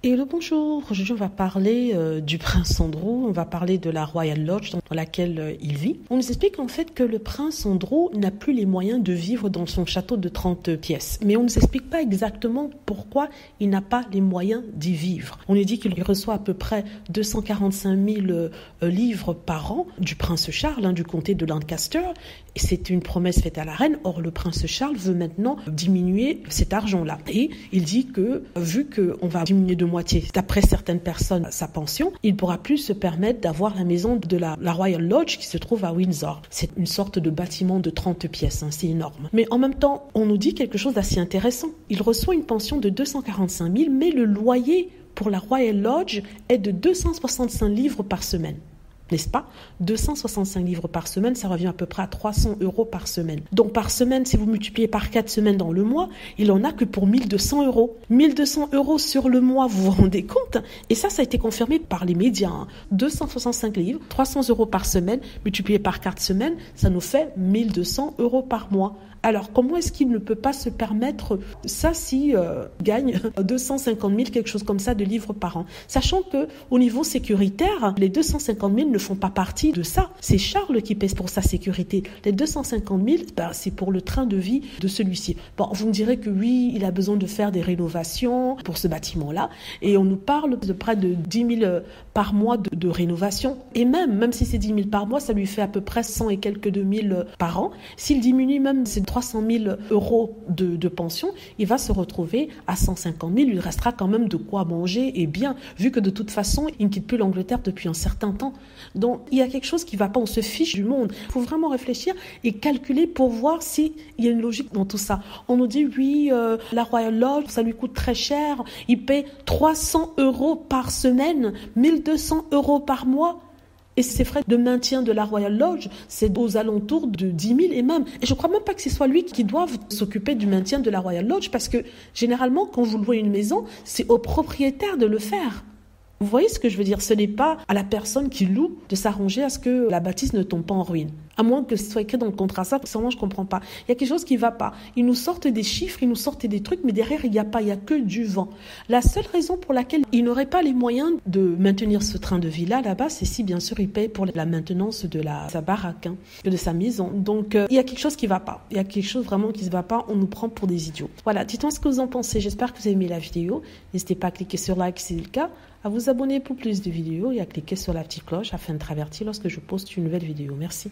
Et le bonjour, aujourd'hui on va parler du prince Andrew, on va parler de la Royal Lodge dans laquelle il vit. On nous explique en fait que le prince Andrew n'a plus les moyens de vivre dans son château de 30 pièces. Mais on ne nous explique pas exactement pourquoi il n'a pas les moyens d'y vivre. On nous dit qu'il reçoit à peu près 245 000 livres par an du prince Charles, du comté de Lancaster. Et c'est une promesse faite à la reine. Or, le prince Charles veut maintenant diminuer cet argent-là. Et il dit que, vu qu'on va diminuer de moitié, d'après certaines personnes, sa pension, il ne pourra plus se permettre d'avoir la maison de la Royal Lodge qui se trouve à Windsor. C'est une sorte de bâtiment de 30 pièces, c'est énorme. Mais en même temps, on nous dit quelque chose d'assez intéressant. Il reçoit une pension de 245 000, mais le loyer pour la Royal Lodge est de 265 livres par semaine. N'est-ce pas? 265 livres par semaine, ça revient à peu près à 300 € par semaine. Donc par semaine, si vous multipliez par 4 semaines dans le mois, il en a que pour 1200 €. 1200 € sur le mois, vous vous rendez compte? Et ça a été confirmé par les médias. 265 livres, 300 € par semaine, multiplié par 4 semaines, ça nous fait 1200 € par mois. Alors, comment est-ce qu'il ne peut pas se permettre ça s'il gagne 250 000, quelque chose comme ça, de livres par an? Sachant que au niveau sécuritaire, les 250 000 ne font pas partie de ça. C'est Charles qui pèse pour sa sécurité. Les 250 000, c'est pour le train de vie de celui-ci. Bon, vous me direz que oui, il a besoin de faire des rénovations pour ce bâtiment-là. Et on nous parle de près de 10 000 par mois de rénovation. Et même si c'est 10 000 par mois, ça lui fait à peu près 100 et quelques 2000 par an. S'il diminue même ces 300 000 € de pension, il va se retrouver à 150 000. Il restera quand même de quoi manger et bien, vu que de toute façon, il ne quitte plus l'Angleterre depuis un certain temps. Donc, il y a quelque chose qui ne va pas. On se fiche du monde. Il faut vraiment réfléchir et calculer pour voir s'il y a une logique dans tout ça. On nous dit, oui, la Royal Lodge, ça lui coûte très cher. Il paie 300 € par semaine, 1200 € par mois. Et ces frais de maintien de la Royal Lodge, c'est aux alentours de 10 000 et même. Et je ne crois même pas que ce soit lui qui doit s'occuper du maintien de la Royal Lodge parce que généralement, quand vous louez une maison, c'est au propriétaire de le faire. Vous voyez ce que je veux dire? Ce n'est pas à la personne qui loue de s'arranger à ce que la bâtisse ne tombe pas en ruine. À moins que ce soit écrit dans le contrat, ça, sûrement, je ne comprends pas. Il y a quelque chose qui ne va pas. Ils nous sortent des chiffres, ils nous sortent des trucs, mais derrière, il n'y a pas, il n'y a que du vent. La seule raison pour laquelle il n'aurait pas les moyens de maintenir ce train de vie-là, là-bas, c'est si, bien sûr, il paye pour la maintenance de sa baraque, de sa maison. Donc, il y a quelque chose qui ne va pas. Il y a quelque chose vraiment qui ne va pas. On nous prend pour des idiots. Voilà, dites-moi ce que vous en pensez. J'espère que vous avez aimé la vidéo. N'hésitez pas à cliquer sur like si c'est le cas, à vous abonner pour plus de vidéos et à cliquer sur la petite cloche afin de être averti lorsque je poste une nouvelle vidéo. Merci.